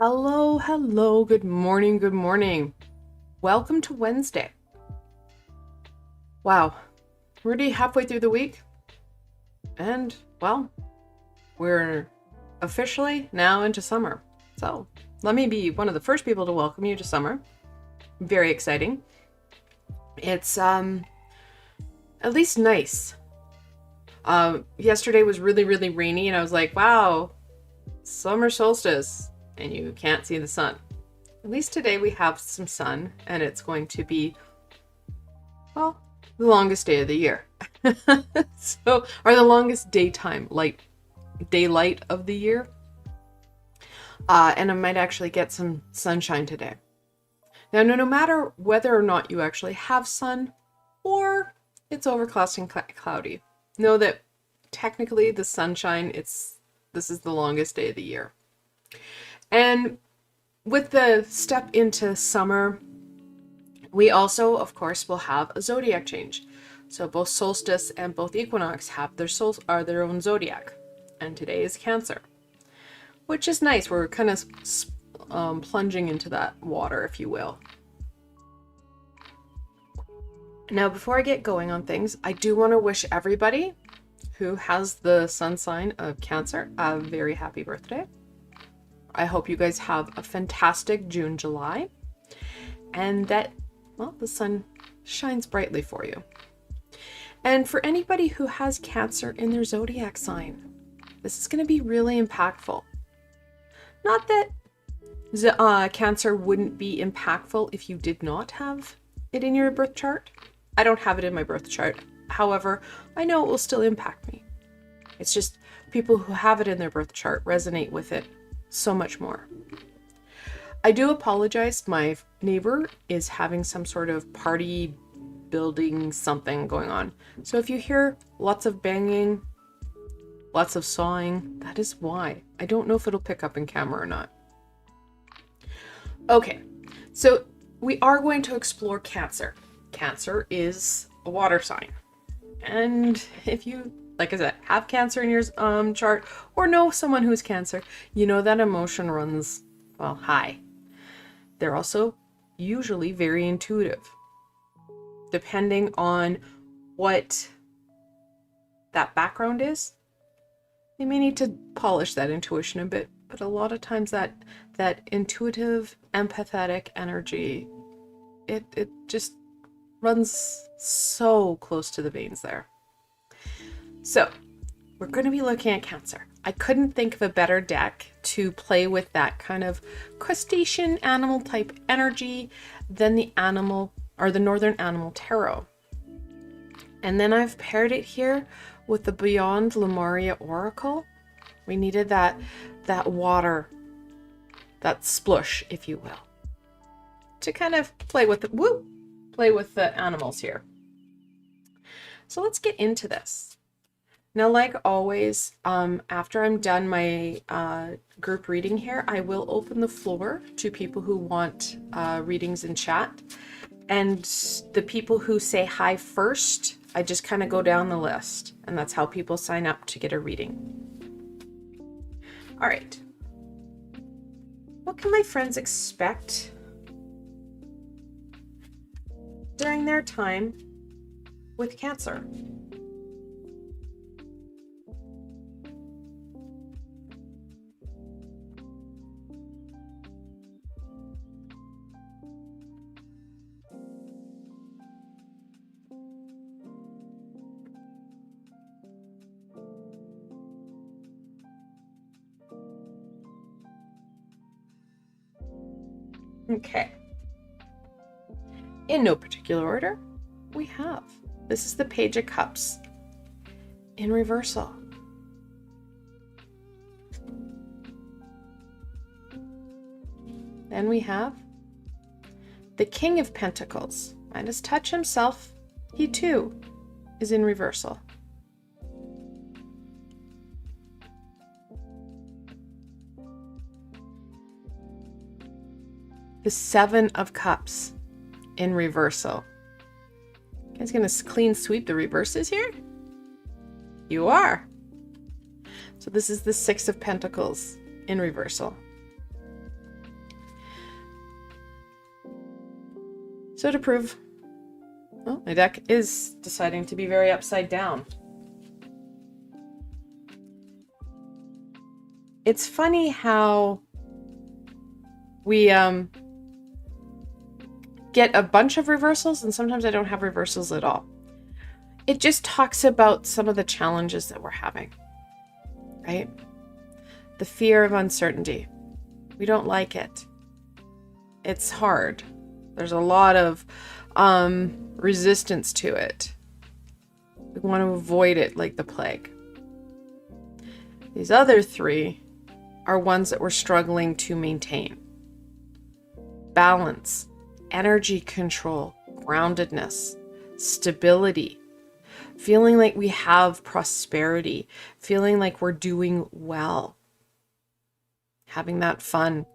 Hello, hello, good morning, good morning. Welcome to Wednesday. Wow, we're already halfway through the week. And, well, we're officially now into summer. So, let me be one of the first people to welcome you to summer. Very exciting. It's, at least nice. Yesterday was really, really rainy, and I was like, wow, summer solstice. And you can't see the sun. At least today we have some sun, and it's going to be, well, the longest day of the year. Or the longest daylight of the year. And I might actually get some sunshine today. Now, no matter whether or not you actually have sun or it's overcast and cloudy, know that technically the sunshine, this is the longest day of the year. And with the step into summer, we also, of course, will have a zodiac change. So both solstice and both equinox have their own zodiac. And today is Cancer, which is nice. We're kind of plunging into that water, if you will. Now, before I get going on things, I do want to wish everybody who has the sun sign of Cancer a very happy birthday. I hope you guys have a fantastic June, July, and that, well, the sun shines brightly for you. And for anybody who has Cancer in their zodiac sign, this is going to be really impactful. Not that Cancer wouldn't be impactful if you did not have it in your birth chart. I don't have it in my birth chart. However, I know it will still impact me. It's just people who have it in their birth chart resonate with it so much more. I do apologize. My neighbor is having some sort of party building something going on. So if you hear lots of banging, lots of sawing, that is why. I don't know if it'll pick up in camera or not. Okay, so we are going to explore Cancer. Cancer is a water sign. And if you, like I said, have Cancer in your chart or know someone who's Cancer, you know that emotion runs, well, high. They're also usually very intuitive. Depending on what that background is, they may need to polish that intuition a bit, but a lot of times that intuitive, empathetic energy, it just runs so close to the veins there. So we're going to be looking at Cancer. I couldn't think of a better deck to play with that kind of crustacean animal type energy than the Northern Animal Tarot. And then I've paired it here with the Beyond Lemuria Oracle. We needed that water, that splush, if you will, to kind of play with the animals here. So let's get into this. Now, like always, after I'm done my group reading here, I will open the floor to people who want readings in chat. And the people who say hi first, I just kind of go down the list. And that's how people sign up to get a reading. All right. What can my friends expect during their time with Cancer? Okay. In no particular order, this is the Page of Cups in reversal. Then we have the King of Pentacles. Midas Touch himself, he too is in reversal. The Seven of Cups in reversal. You guys gonna clean sweep the reverses here? You are. So this is the Six of Pentacles in reversal. So to prove, well, my deck is deciding to be very upside down. It's funny how we get a bunch of reversals, and sometimes I don't have reversals at all. It just talks about some of the challenges that we're having, right? The fear of uncertainty. We don't like it. It's hard. There's a lot of resistance to it. We want to avoid it like the plague. These other three are ones that we're struggling to maintain. Balance, energy control, groundedness, stability, feeling like we have prosperity, feeling like we're doing well, having that fun,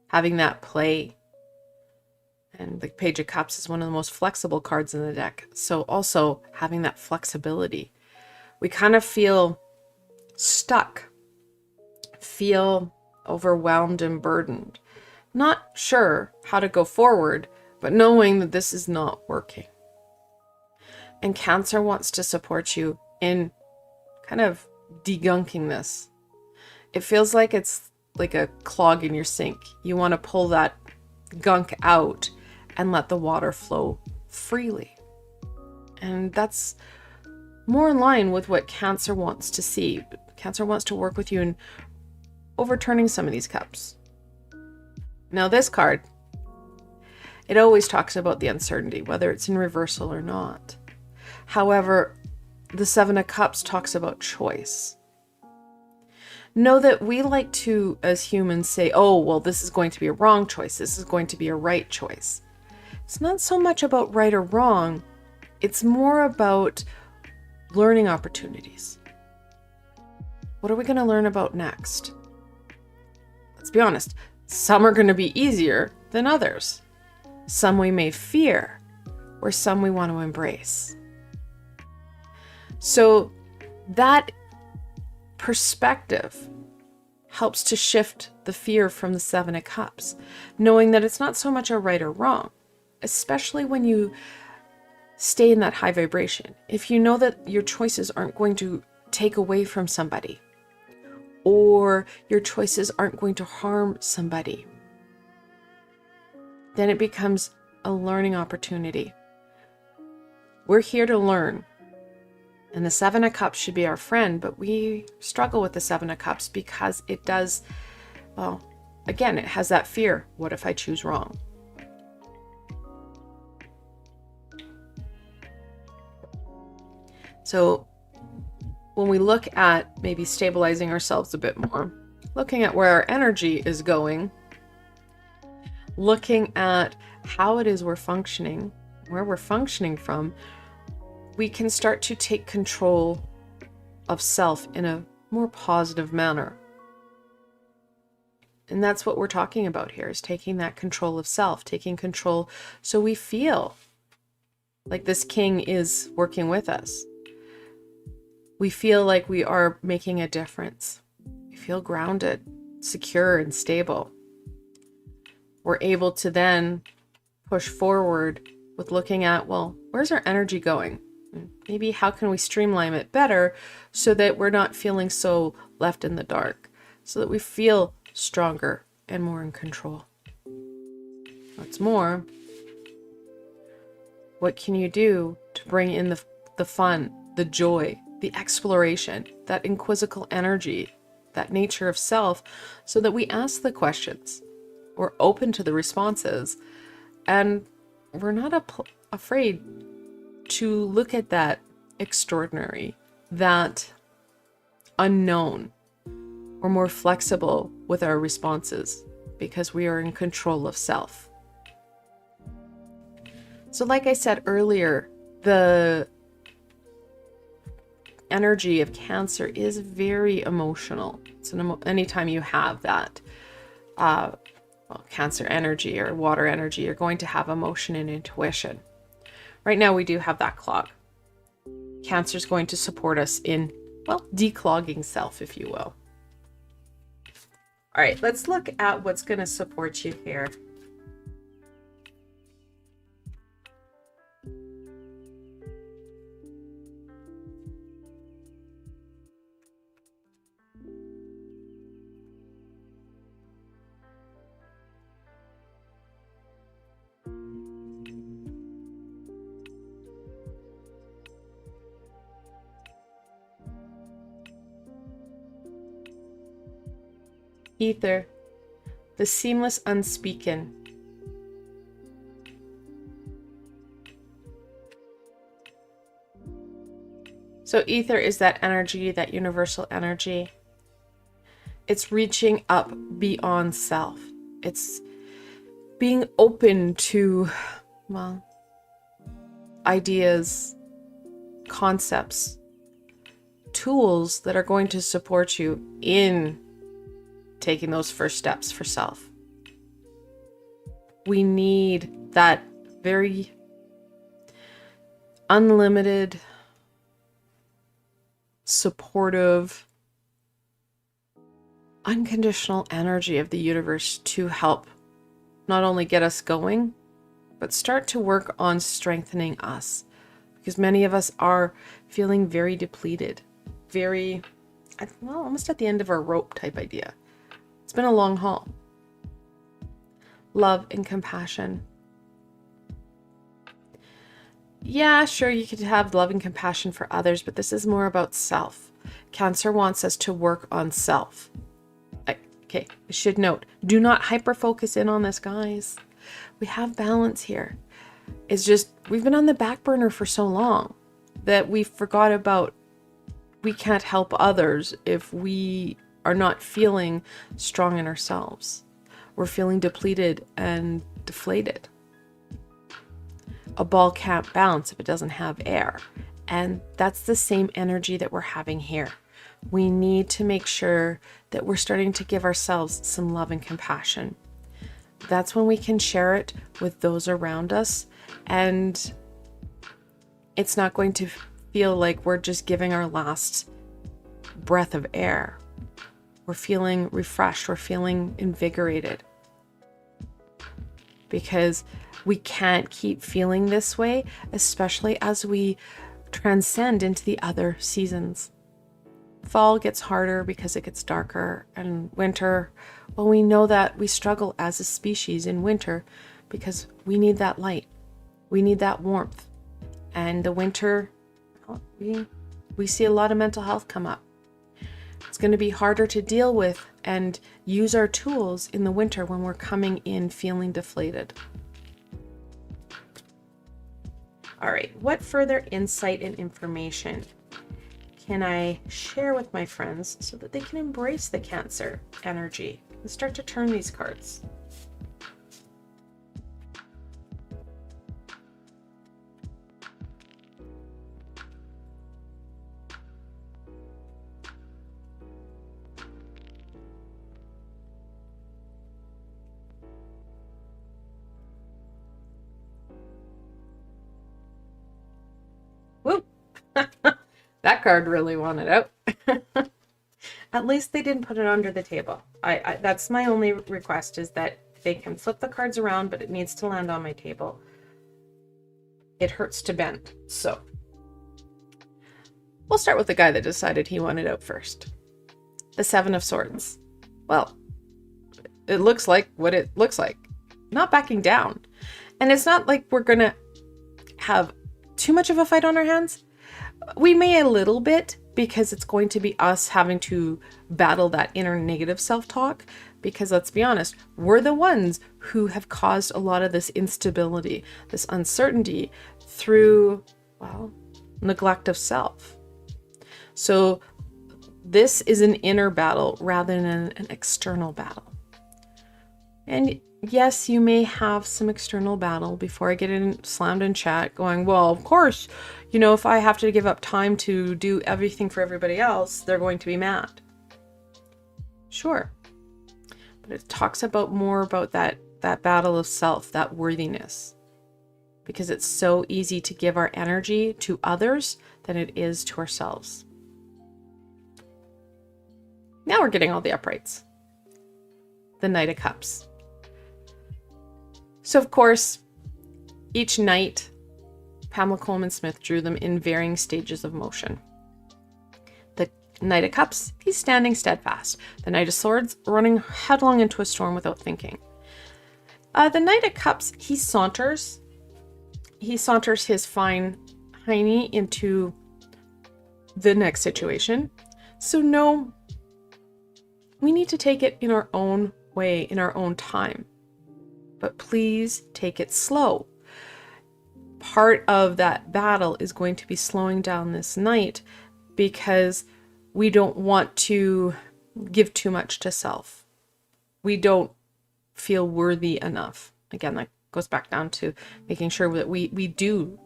having that play. And the Page of Cups is one of the most flexible cards in the deck. So also having that flexibility. We kind of feel stuck, feel overwhelmed and burdened. Not sure how to go forward, but knowing that this is not working. And Cancer wants to support you in kind of degunking this. It feels like it's like a clog in your sink. You want to pull that gunk out and let the water flow freely. And that's more in line with what Cancer wants to see. Cancer wants to work with you in overturning some of these cups. Now this card, it always talks about the uncertainty, whether it's in reversal or not. However, the Seven of Cups talks about choice. Know that we like to, as humans, say, oh, well, this is going to be a wrong choice. This is going to be a right choice. It's not so much about right or wrong. It's more about learning opportunities. What are we going to learn about next? Let's be honest. Some are going to be easier than others. Some we may fear, or some we want to embrace. So that perspective helps to shift the fear from the Seven of Cups, knowing that it's not so much a right or wrong, especially when you stay in that high vibration. If you know that your choices aren't going to take away from somebody, or your choices aren't going to harm somebody, then it becomes a learning opportunity. We're here to learn. And the Seven of Cups should be our friend, but we struggle with the Seven of Cups because it does, well, again, it has that fear. What if I choose wrong? So when we look at maybe stabilizing ourselves a bit more, looking at where our energy is going, looking at how it is we're functioning, where we're functioning from, we can start to take control of self in a more positive manner. And that's what we're talking about here, is taking that control of self, taking control so we feel like this king is working with us. We feel like we are making a difference. We feel grounded, secure, and stable. We're able to then push forward with looking at, well, where's our energy going? Maybe how can we streamline it better so that we're not feeling so left in the dark, so that we feel stronger and more in control. What's more, what can you do to bring in the fun, the joy, the exploration, that inquisical energy, that nature of self, so that we ask the questions, we're open to the responses, and we're not afraid to look at that extraordinary, that unknown. We're more flexible with our responses because we are in control of self. So like I said earlier, the energy of Cancer is very emotional. So anytime you have that Cancer energy or water energy, you're going to have emotion and intuition. Right now we do have that clog. Cancer is going to support us in, well, declogging self, if you will. All right, let's look at what's going to support you here. Ether, the seamless unspeaken. So ether is that energy, that universal energy. It's reaching up beyond self. It's being open to, well, ideas, concepts, tools that are going to support you in taking those first steps for self. We need that very unlimited, supportive, unconditional energy of the universe to help not only get us going, but start to work on strengthening us. Because many of us are feeling very depleted, very, well, almost at the end of our rope type idea. It's been a long haul. Love and compassion. Yeah, sure, you could have love and compassion for others, but this is more about self. Cancer wants us to work on self. Okay, I should note, do not hyper-focus in on this, guys. We have balance here. It's just, we've been on the back burner for so long that we forgot about we can't help others if we are not feeling strong in ourselves. We're feeling depleted and deflated. A ball can't bounce if it doesn't have air. And that's the same energy that we're having here. We need to make sure that we're starting to give ourselves some love and compassion. That's when we can share it with those around us, and it's not going to feel like we're just giving our last breath of air. We're feeling refreshed, we're feeling invigorated, because we can't keep feeling this way, especially as we transcend into the other seasons. Fall gets harder because it gets darker, and winter, well, we know that we struggle as a species in winter because we need that light. We need that warmth. And the winter, well, we see a lot of mental health come up. It's going to be harder to deal with and use our tools in the winter when we're coming in feeling deflated. All right, what further insight and information can I share with my friends so that they can embrace the Cancer energy and start to turn these cards? Woo! That card really wanted out. At least they didn't put it under the table. That's my only request, is that they can flip the cards around, but it needs to land on my table. It hurts to bend. So we'll start with the guy that decided he wanted out first. The Seven of Swords. Well, it looks like what it looks like. Not backing down. And it's not like we're gonna have too much of a fight on our hands. We may a little bit, because it's going to be us having to battle that inner negative self-talk, because let's be honest, we're the ones who have caused a lot of this instability, this uncertainty through, well, neglect of self. So this is an inner battle rather than an external battle. And yes, you may have some external battle before I get in slammed in chat going, well, of course, you know, if I have to give up time to do everything for everybody else, they're going to be mad. Sure. But it talks about more about that battle of self, that worthiness. Because it's so easy to give our energy to others than it is to ourselves. Now we're getting all the uprights. The Knight of Cups. So of course, each night, Pamela Coleman Smith drew them in varying stages of motion. The Knight of Cups, he's standing steadfast. The Knight of Swords, running headlong into a storm without thinking. The Knight of Cups, he saunters. He saunters his fine hiney into the next situation. So no we need to take it in our own way, in our own time. But please take it slow. Part of that battle is going to be slowing down this night because we don't want to give too much to self. We don't feel worthy enough. Again, that goes back down to making sure that we do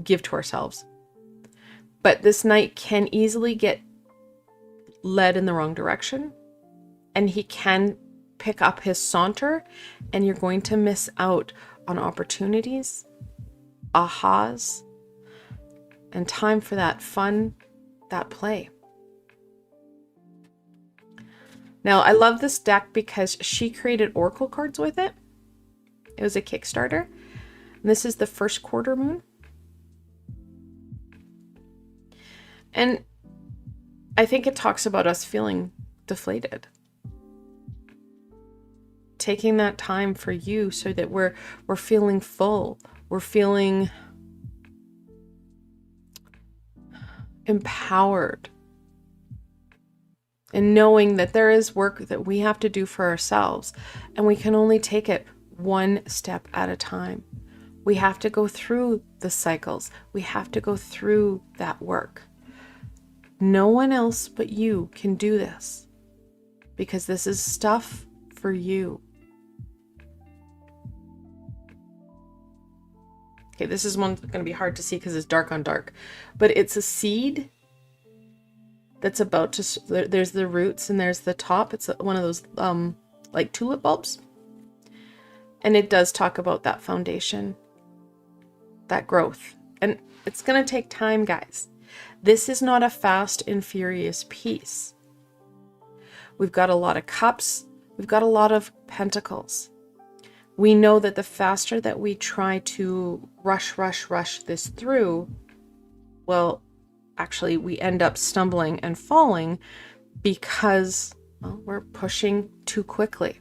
give to ourselves. But this night can easily get led in the wrong direction, and he can pick up his saunter, and you're going to miss out on opportunities, ahas, and time for that fun, that play. Now, I love this deck because she created oracle cards with it. It was a Kickstarter. And this is the first quarter moon. And I think it talks about us feeling deflated. Taking that time for you so that we're feeling full. We're feeling empowered. And knowing that there is work that we have to do for ourselves. And we can only take it one step at a time. We have to go through the cycles. We have to go through that work. No one else but you can do this, because this is stuff for you. Okay, this is one going to be hard to see because it's dark on dark, but it's a seed that's about to, there's the roots and there's the top. It's one of those like tulip bulbs. And it does talk about that foundation, that growth. And it's going to take time, guys. This is not a fast and furious piece. We've got a lot of cups. We've got a lot of pentacles. We know that the faster that we try to rush this through, well, actually we end up stumbling and falling because, well, we're pushing too quickly.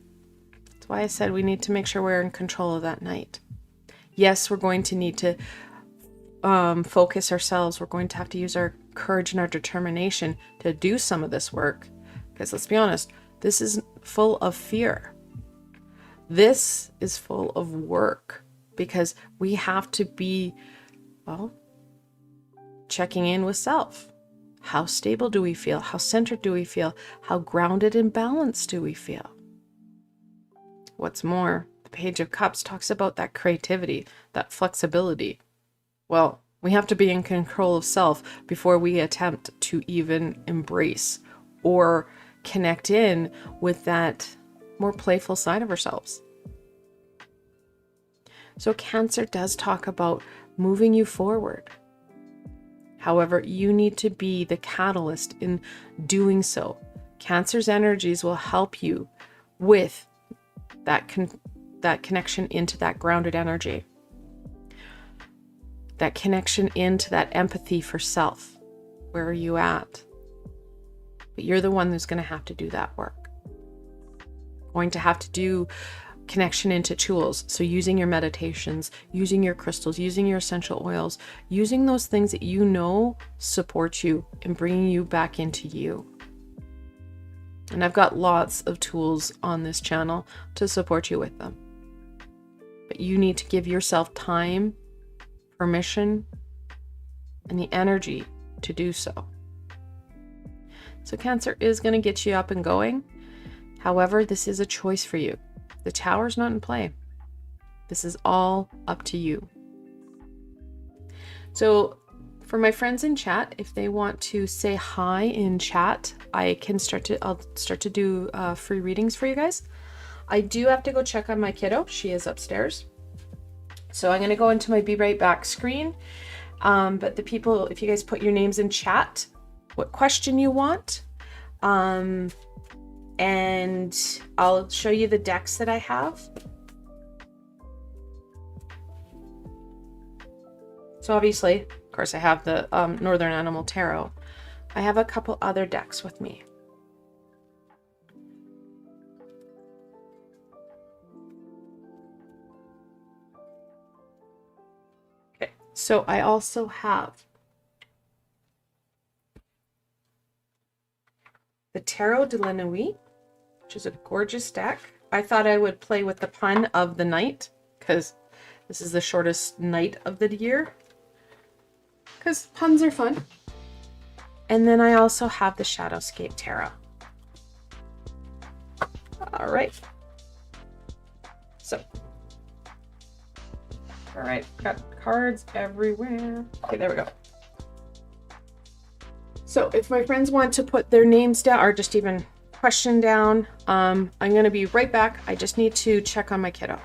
That's why I said we need to make sure we're in control of that night. Yes, we're going to need to focus ourselves. We're going to have to use our courage and our determination to do some of this work, because let's be honest, this is full of fear. This is full of work, because we have to be, well, checking in with self. How stable do we feel? How centered do we feel? How grounded and balanced do we feel? What's more, the Page of Cups talks about that creativity, that flexibility. Well, we have to be in control of self before we attempt to even embrace or connect in with that more playful side of ourselves. So Cancer does talk about moving you forward. However, you need to be the catalyst in doing so. Cancer's energies will help you with that connection into that grounded energy. That connection into that empathy for self. Where are you at? But you're the one who's going to have to do that work. Going to have to do connection into tools. So using your meditations, using your crystals, using your essential oils, using those things that you know support you and bringing you back into you. And I've got lots of tools on this channel to support you with them. But you need to give yourself time, permission, and the energy to do so. So Cancer is going to get you up and going. However, this is a choice for you. The Tower's not in play. This is all up to you. So for my friends in chat, if they want to say hi in chat, I'll start to do free readings for you guys. I do have to go check on my kiddo. She is upstairs. So I'm going to go into my Be Right Back screen. But the people, if you guys put your names in chat, what question you want, and I'll show you the decks that I have. So obviously, of course, I have the Northern Animal Tarot. I have a couple other decks with me. Okay, so I also have the Tarot de la Nuit, which is a gorgeous deck. I thought I would play with the pun of the night, because this is the shortest night of the year, because puns are fun. And then I also have the Shadowscape Tarot. All right. So, all right, got cards everywhere. Okay, there we go. So if my friends want to put their names down or just even question down, I'm going to be right back. I just need to check on my kiddo.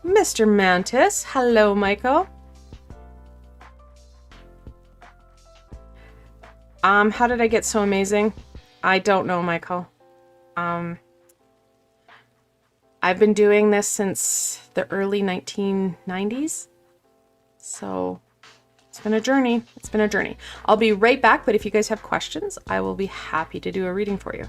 Mr. Mantis. Hello, Michael. How did I get so amazing? I don't know, Michael. I've been doing this since the early 1990s. So it's been a journey. It's been a journey. I'll be right back, but if you guys have questions, I will be happy to do a reading for you.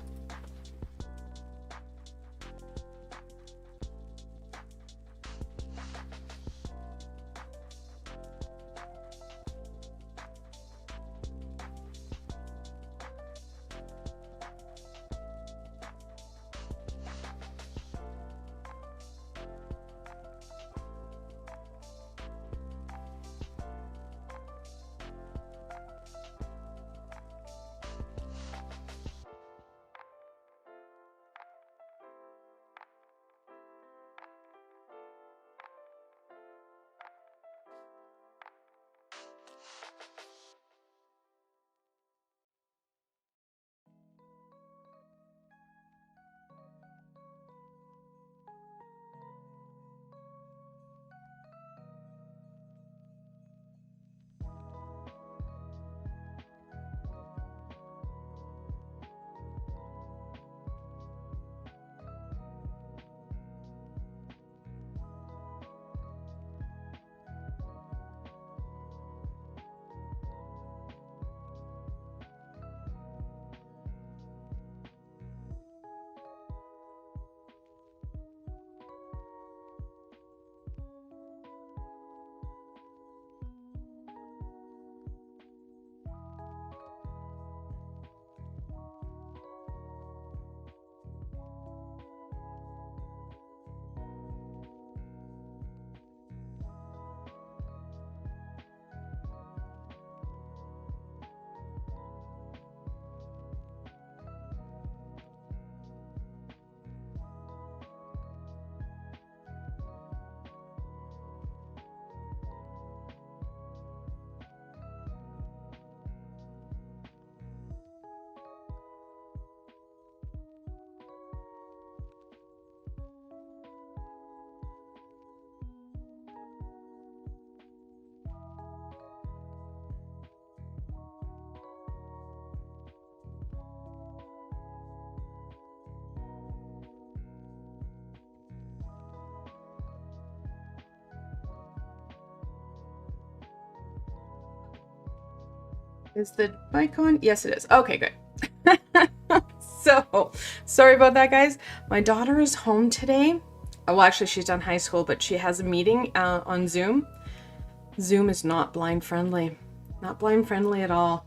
Is the mic on? Yes, it is. Okay, good. So, sorry about that, guys. My daughter is home today. Well, actually, she's done high school, but she has a meeting on Zoom. Zoom is not blind friendly. Not blind friendly at all.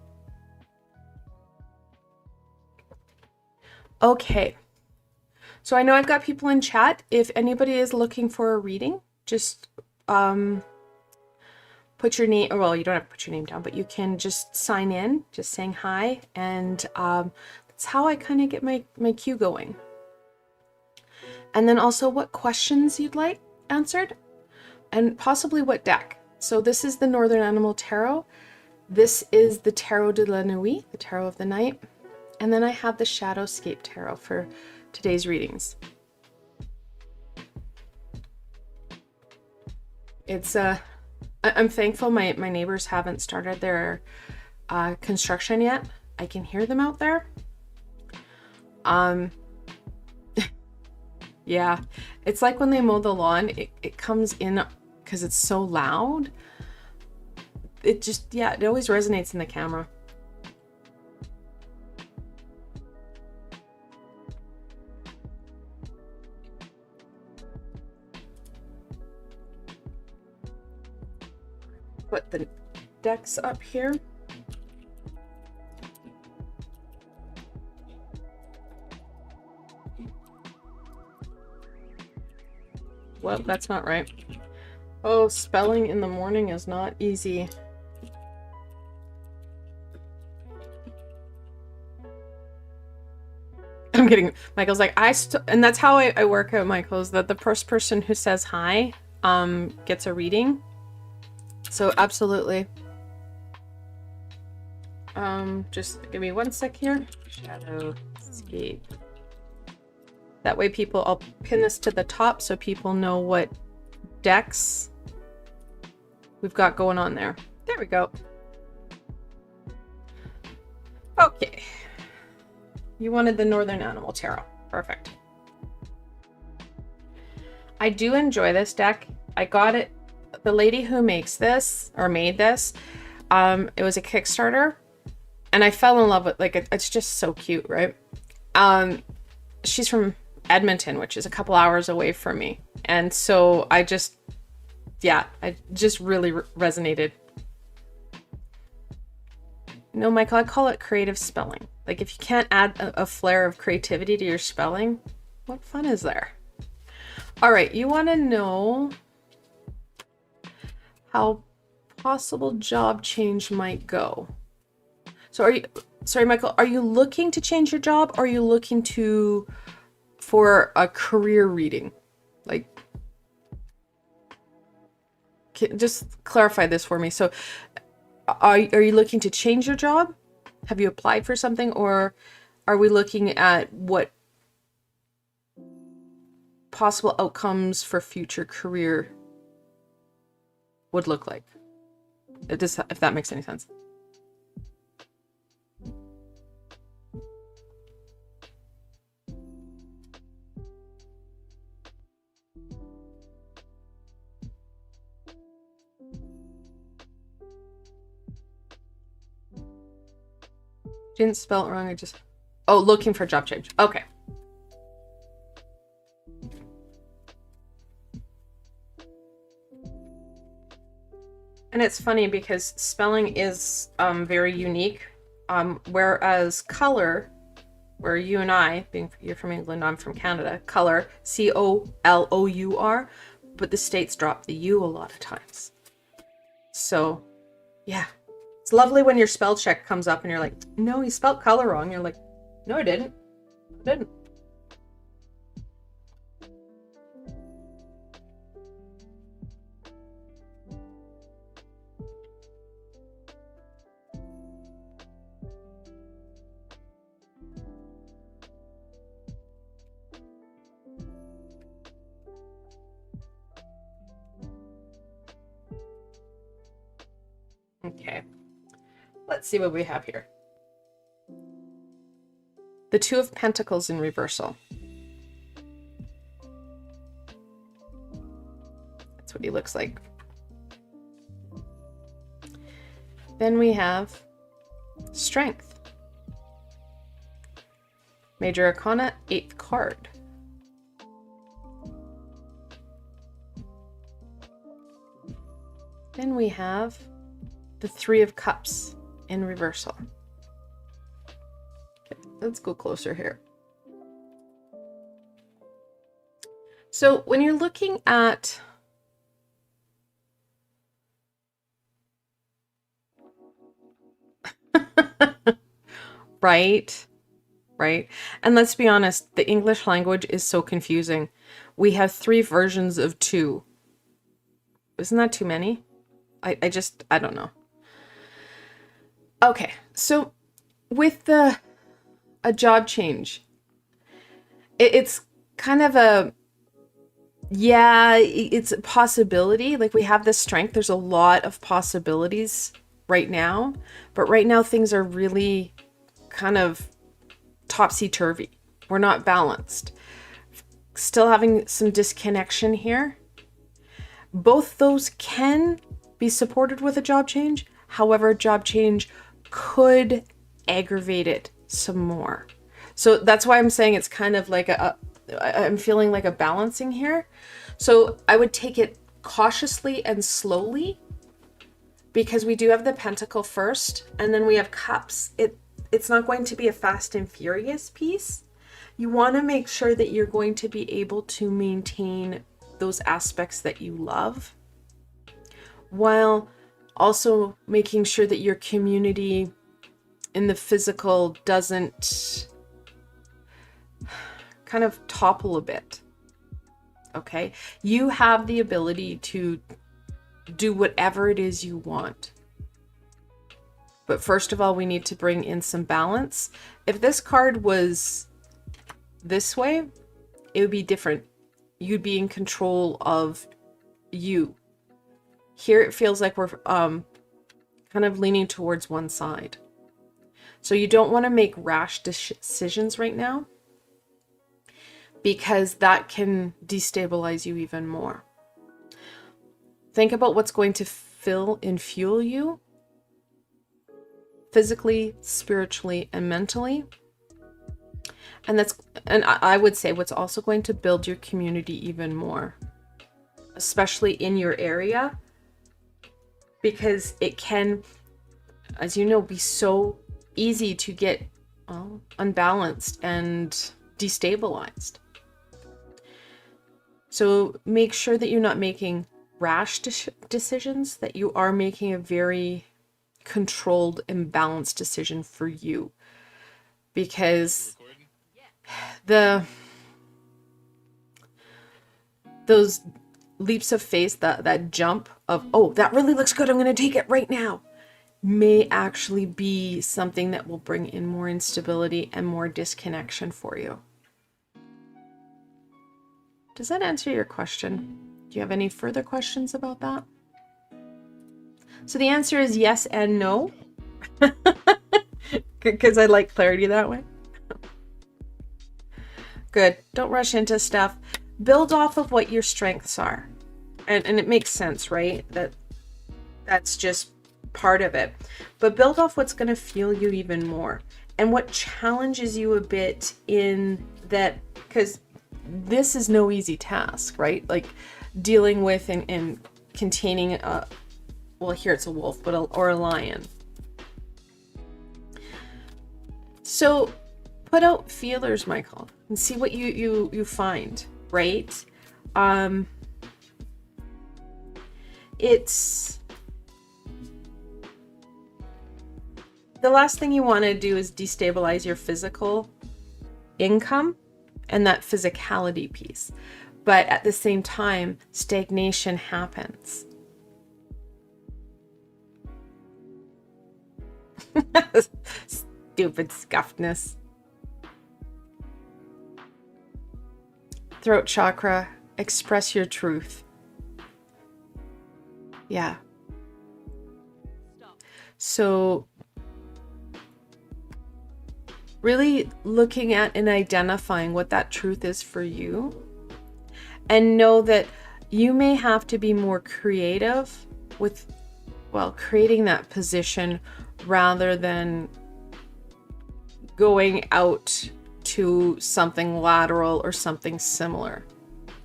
Okay. So I know I've got people in chat. If anybody is looking for a reading, just put your name, well, you don't have to put your name down, but you can just sign in, just saying hi. And that's how I kind of get my queue going. And then also what questions you'd like answered and possibly what deck. So this is the Northern Animal Tarot. This is the Tarot de la Nuit, the Tarot of the Night. And then I have the Shadowscape Tarot for today's readings. It's I'm thankful my neighbors haven't started their construction yet. I can hear them out there. Yeah, it's like when they mow the lawn, it comes in because it's so loud. It just, yeah, it always resonates in the camera. Put the decks up here. well, that's not right. Oh, spelling in the morning is not easy. I'm kidding. Michael's like, and that's how I work out, Michael, is that the first person who says hi gets a reading. So absolutely. Just give me 1 sec here. Shadow escape. That way people, I'll pin this to the top so people know what decks we've got going on there. There we go. Okay. You wanted the Northern Animal Tarot. Perfect. I do enjoy this deck. I got it. The lady who makes this, or made this, it was a Kickstarter. And I fell in love with, like, it's just so cute, right? She's from Edmonton, which is a couple hours away from me. And so I just really resonated. No, Michael, I call it creative spelling. Like, if you can't add a flair of creativity to your spelling, what fun is there? All right, you want to know how possible job change might go. So sorry, Michael, are you looking to change your job, or are you looking for a career reading? Like, just clarify this for me. So are you looking to change your job? Have you applied for something, or are we looking at what possible outcomes for future career would look like? If that makes any sense. Didn't spell it wrong. I just... Oh, looking for job change. Okay. And it's funny because spelling is very unique. Whereas color, where you and I, you're from England, I'm from Canada, color, C-O-L-O-U-R, but the States drop the U a lot of times. So, yeah. It's lovely when your spell check comes up and you're like, no, you spelled color wrong. You're like, no, I didn't. I didn't. Okay. Let's see what we have here. The Two of Pentacles in reversal. That's what he looks like. Then we have Strength. Major Arcana, 8th card. Then we have the Three of Cups in reversal. Okay, let's go closer here. So when you're looking at right, and let's be honest, the English language is so confusing. We have 3 versions of 2. Isn't that too many? I don't know. Okay, so with a job change, it's kind of it's a possibility. Like, we have this strength. There's a lot of possibilities right now, but right now things are really kind of topsy-turvy. We're not balanced. Still having some disconnection here. Both those can be supported with a job change. However, job change could aggravate it some more. So that's why I'm saying it's kind of like I'm feeling like a balancing here. So I would take it cautiously and slowly, because we do have the Pentacle first, and then we have Cups. It's not going to be a fast and furious piece. You want to make sure that you're going to be able to maintain those aspects that you love, while also making sure that your community in the physical doesn't kind of topple a bit. Okay? You have the ability to do whatever it is you want. But first of all, we need to bring in some balance. If this card was this way, it would be different. You'd be in control of you. Here it feels like we're kind of leaning towards one side. So you don't want to make rash decisions right now, because that can destabilize you even more. Think about what's going to fill and fuel you physically, spiritually, and mentally. And I would say what's also going to build your community even more, especially in your area, because it can, as you know, be so easy to get unbalanced and destabilized. So make sure that you're not making rash decisions, that you are making a very controlled and balanced decision for you, because those leaps of faith, that jump of, oh, that really looks good, I'm going to take it right now, may actually be something that will bring in more instability and more disconnection for you. Does that answer your question? Do you have any further questions about that? So the answer is yes and no, because I like clarity that way. Good. Don't rush into stuff. Build off of what your strengths are. And it makes sense, right? That's just part of it. But build off what's going to fuel you even more. And what challenges you a bit in that, because this is no easy task, right? Like dealing with and containing well, here it's a wolf, or a lion. So put out feelers, Michael, and see what you find, right? It's the last thing you want to do is destabilize your physical income and that physicality piece. But at the same time, stagnation happens. Stupid scuffedness. Throat chakra, express your truth. Yeah. So really looking at and identifying what that truth is for you, and know that you may have to be more creative with, well, creating that position rather than going out to something lateral or something similar,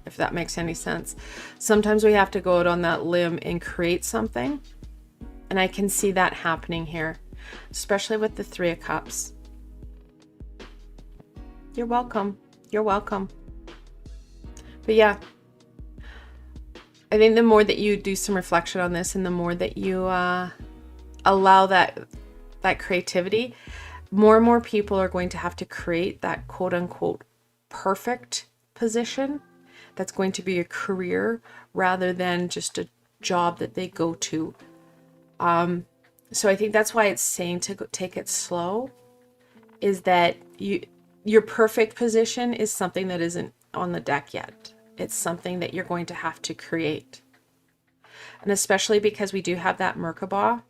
if that makes any sense. Sometimes we have to go out on that limb and create something, and I can see that happening here, especially with the Three of Cups. You're welcome. You're welcome. But yeah, I think the more that you do some reflection on this, and the more that you allow that creativity, more and more people are going to have to create that quote unquote perfect position that's going to be a career rather than just a job that they go to. So I think that's why it's saying to take it slow, is that your perfect position is something that isn't on the deck yet. It's something that you're going to have to create. And especially because we do have that Merkaba.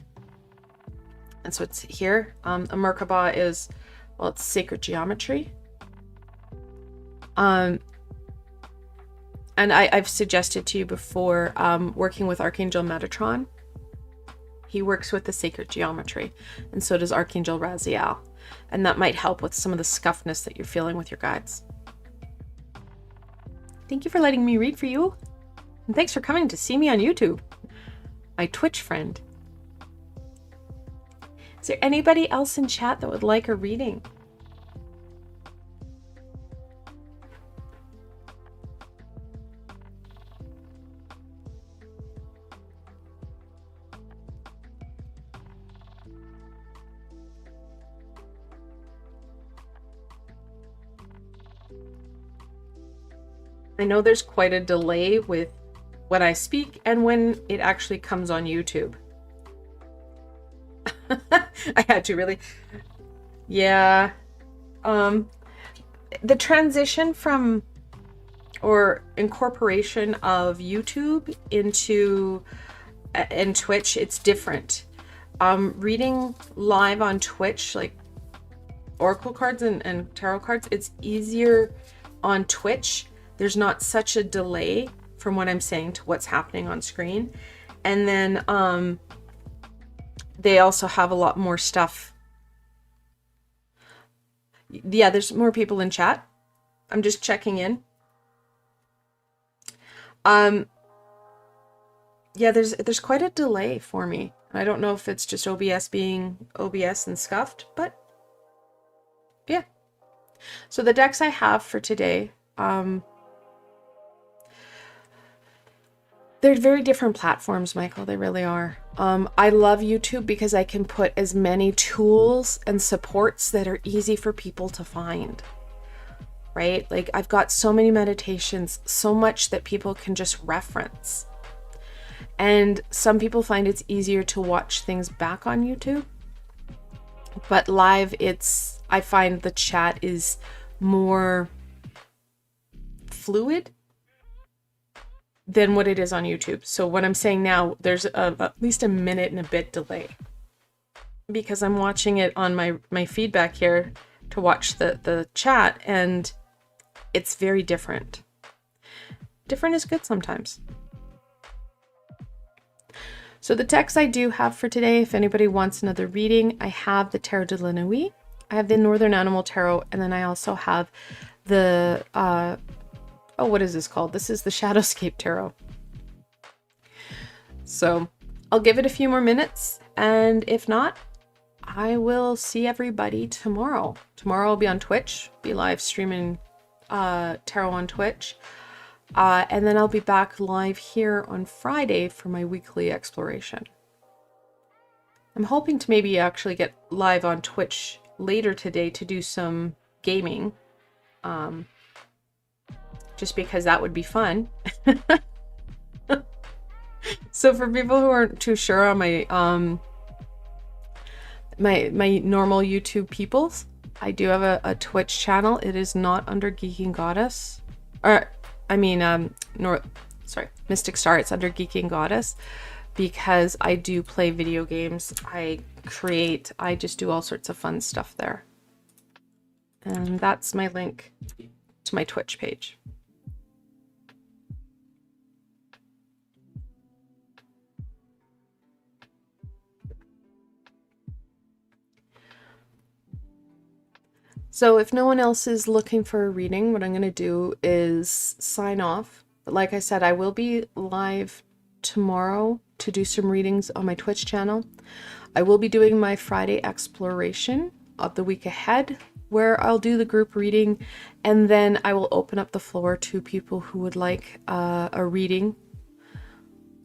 And so it's here. A Merkaba is, well, it's sacred geometry. And I've suggested to you before, working with Archangel Metatron. He works with the sacred geometry, and so does Archangel Raziel. And that might help with some of the scuffness that you're feeling with your guides. Thank you for letting me read for you. And thanks for coming to see me on YouTube. My Twitch friend. Is there anybody else in chat that would like a reading? I know there's quite a delay with when I speak and when it actually comes on YouTube. I had to really. Yeah. The transition from or incorporation of YouTube into and Twitch, it's different. Reading live on Twitch, like Oracle cards and tarot cards, it's easier on Twitch. There's not such a delay from what I'm saying to what's happening on screen. And then they also have a lot more stuff. Yeah, there's more people in chat. I'm just checking in. Yeah, there's quite a delay for me. I don't know if it's just OBS being OBS and scuffed, but yeah. So the decks I have for today, they're very different platforms, Michael. They really are. I love YouTube because I can put as many tools and supports that are easy for people to find, right? Like I've got so many meditations, so much that people can just reference. And some people find it's easier to watch things back on YouTube. But live, I find the chat is more fluid than what it is on YouTube. So what I'm saying now, there's at least a minute and a bit delay because I'm watching it on my feedback here to watch the chat, and it's very different. Different is good sometimes. So the decks I do have for today, if anybody wants another reading, I have the Tarot de la Nuit, I have the Northern Animal Tarot, and then I also have the what is this called? This is the Shadowscape Tarot. So I'll give it a few more minutes, and if not, I will see everybody tomorrow. Tomorrow I'll be on Twitch, be live streaming tarot on Twitch. And then I'll be back live here on Friday for my weekly exploration. I'm hoping to maybe actually get live on Twitch later today to do some gaming. Just because that would be fun. So for people who aren't too sure on my my normal YouTube peoples, I do have a Twitch channel. It is not under Geeking Goddess. Or Mystic Star. It's under Geeking Goddess because I do play video games. I just do all sorts of fun stuff there. And that's my link to my Twitch page. So if no one else is looking for a reading, what I'm going to do is sign off. But like I said, I will be live tomorrow to do some readings on my Twitch channel. I will be doing my Friday exploration of the week ahead, where I'll do the group reading, and then I will open up the floor to people who would like a reading.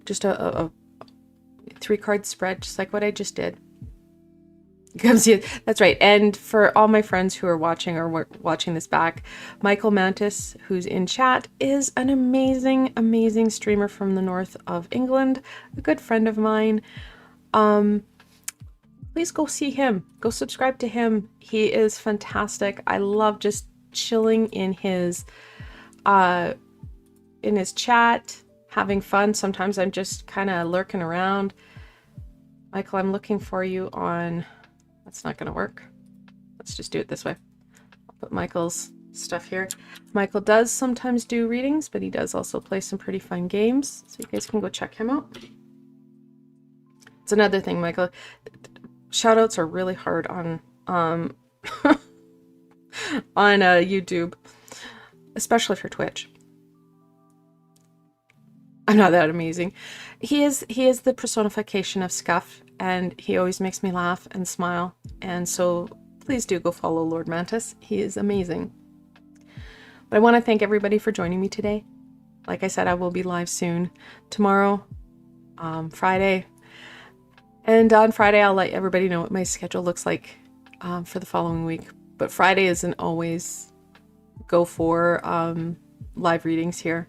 Just a 3-card spread, just like what I just did. Come see it. That's right. And for all my friends who are watching or watching this back, Michael Mantis, who's in chat, is an amazing, amazing streamer from the north of England, a good friend of mine. Please go see him. Go subscribe to him. He is fantastic. I love just chilling in his chat, having fun. Sometimes I'm just kind of lurking around. Michael, I'm looking for you on... That's not going to work. Let's just do it this way. I'll put Michael's stuff here. Michael does sometimes do readings, but he does also play some pretty fun games. So you guys can go check him out. It's another thing, Michael. Shoutouts are really hard on on YouTube, especially for Twitch. I'm not that amazing. He is the personification of Scuff, and he always makes me laugh and smile. And so please do go follow Lord Mantis. He is amazing. But I want to thank everybody for joining me today. Like I said, I will be live soon. Tomorrow, Friday. And on Friday, I'll let everybody know what my schedule looks like for the following week. But Friday isn't always go for live readings here.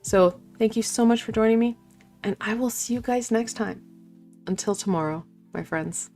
So thank you so much for joining me, and I will see you guys next time. Until tomorrow, my friends.